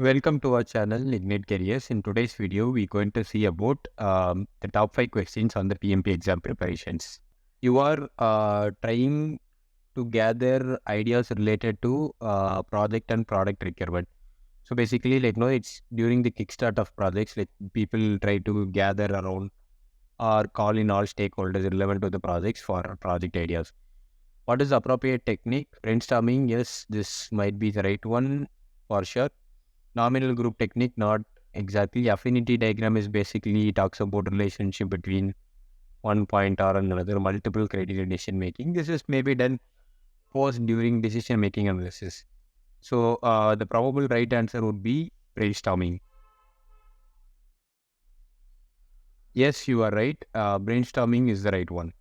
Welcome to our channel Ignite Careers. In today's video, we're going to see about the top 5 questions on the PMP exam preparations. You are trying to gather ideas related to project and product requirement. So basically, it's during the kickstart of projects, like people try to gather around or call in all stakeholders relevant to the projects for project ideas. What is the appropriate technique? Brainstorming, yes, this might be the right one for sure. Nominal group technique, not exactly. Affinity diagram is basically talks about relationship between one point or another, multiple criteria decision making. This is maybe done post during decision making analysis. So the probable right answer would be brainstorming. Yes, you are right. Brainstorming is the right one.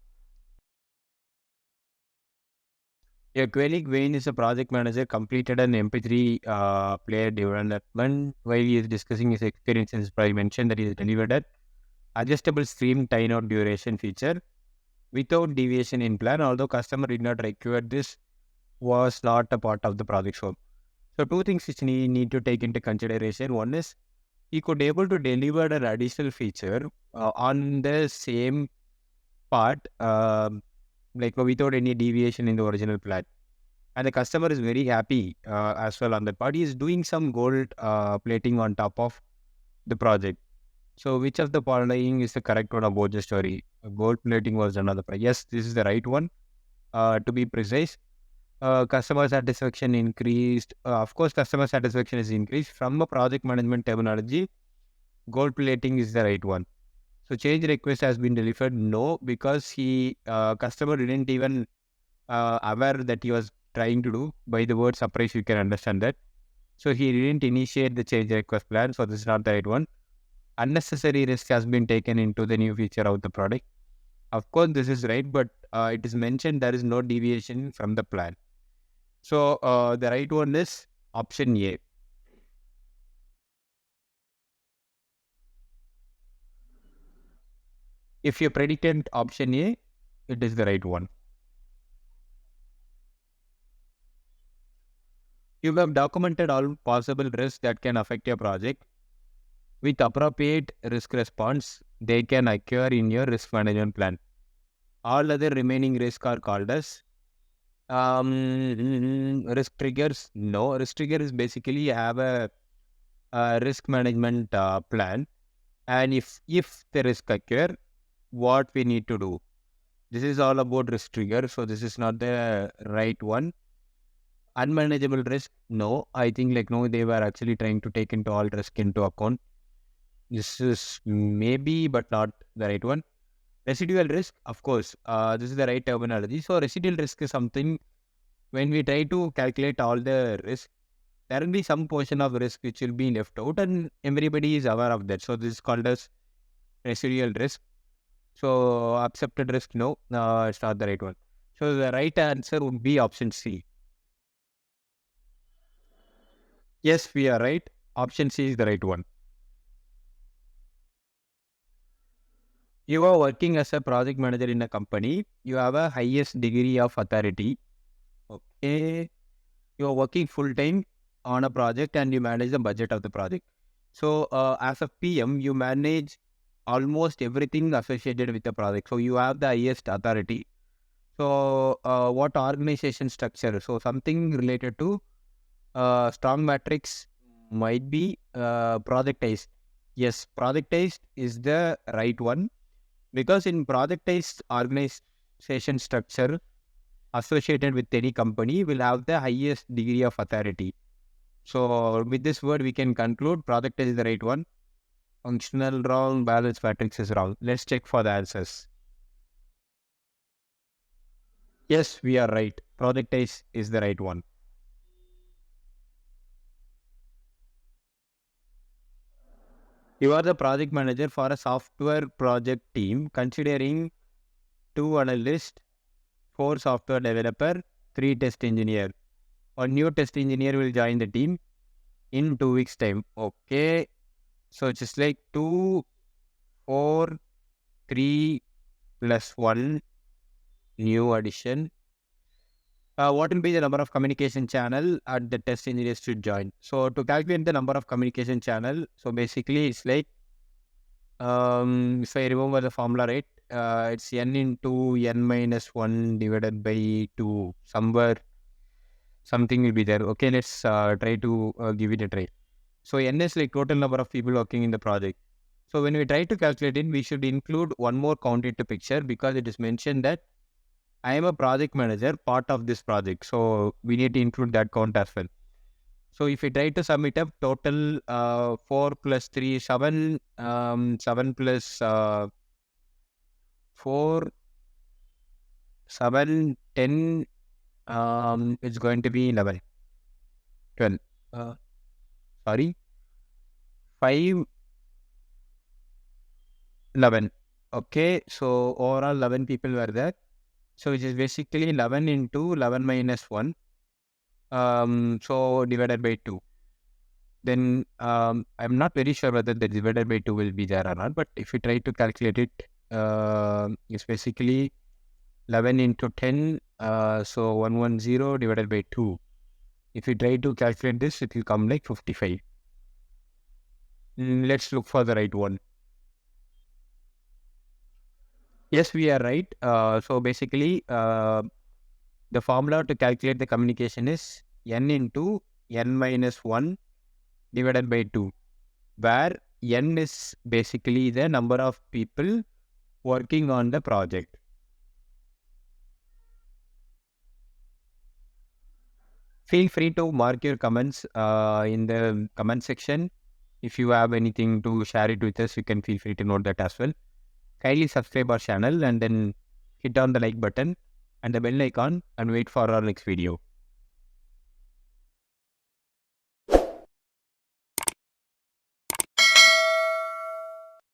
A colleague Wayne is a project manager, completed an MP3 player development. While he is discussing his experiences, I mentioned that he has delivered an adjustable stream timeout duration feature without deviation in plan, although customer did not require this, was not a part of the project scope. So two things which need to take into consideration. One is he could able to deliver an additional feature on the same part, without any deviation in the original plan. And the customer is very happy as well on that part. He is doing some gold plating on top of the project. So which of the following is the correct one about the story? Gold plating was another. Yes, this is the right one. To be precise, customer satisfaction increased. Of course, customer satisfaction is increased. From a project management terminology, gold plating is the right one. So change request has been delivered. No, because customer didn't even aware that he was trying to do. By the word surprise, you can understand that. So he didn't initiate the change request plan. So this is not the right one. Unnecessary risk has been taken into the new feature of the product. Of course, this is right, but it is mentioned there is no deviation from the plan. So the right one is option A. If you predicted option A, it is the right one. You have documented all possible risks that can affect your project. With appropriate risk response, they can occur in your risk management plan. All other remaining risks are called as risk triggers. No, risk trigger is basically have a risk management plan, and if the risk occur, what we need to do. This is all about risk trigger, so this is not the right one. Unmanageable risk, no. I think no, they were actually trying to take into all risk into account. This is maybe, but not the right one. Residual risk, of course, this is the right terminology. So residual risk is something when we try to calculate all the risk, there will be some portion of risk which will be left out, and everybody is aware of that. So this is called as residual risk. So accepted risk, no, it's not the right one. So the right answer would be option C. Yes, we are right. Option C is the right one. You are working as a project manager in a company. You have a highest degree of authority. Okay. You are working full time on a project and you manage the budget of the project. So as a PM, you manage almost everything associated with the project. So you have the highest authority. So what organization structure? So something related to strong matrix might be projectized. Yes, projectized is the right one because in projectized organization structure associated with any company will have the highest degree of authority. So with this word, we can conclude projectized is the right one. Functional wrong, balance matrix is wrong. Let's check for the answers. Yes, we are right. Projectized is the right one. You are the project manager for a software project team considering 2 analysts, 4 software developer, 3 test engineer. A new test engineer will join the team in 2 weeks time. Okay. So just like 2, 4, 3 plus 1 new addition. What will be the number of communication channel at the test engineers should join? So to calculate the number of communication channel, so basically it's like, if I remember the formula right, it's n into n minus 1 divided by 2. Somewhere something will be there. Okay, let's try to give it a try. So n is like total number of people working in the project. So when we try to calculate it, we should include one more count into picture, because it is mentioned that I am a project manager, part of this project. So we need to include that count as well. So if we try to sum it up, total 4 plus 3, 7, 7 plus 4, 7, 10, it's going to be 11, 12. Sorry, 5, 11. Okay, so overall 11 people were there. So which is basically 11 into 11 minus 1. So divided by 2. Then I'm not very sure whether the divided by 2 will be there or not. But if you try to calculate it, it's basically 11 into 10. So 110 divided by 2. If you try to calculate this, it will come like 55. Let's look for the right one. Yes, we are right. So basically, the formula to calculate the communication is n into n minus 1 divided by 2, where n is basically the number of people working on the project. Feel free to mark your comments in the comment section. If you have anything to share it with us, you can feel free to note that as well. Kindly subscribe our channel and then hit on the like button and the bell icon and wait for our next video.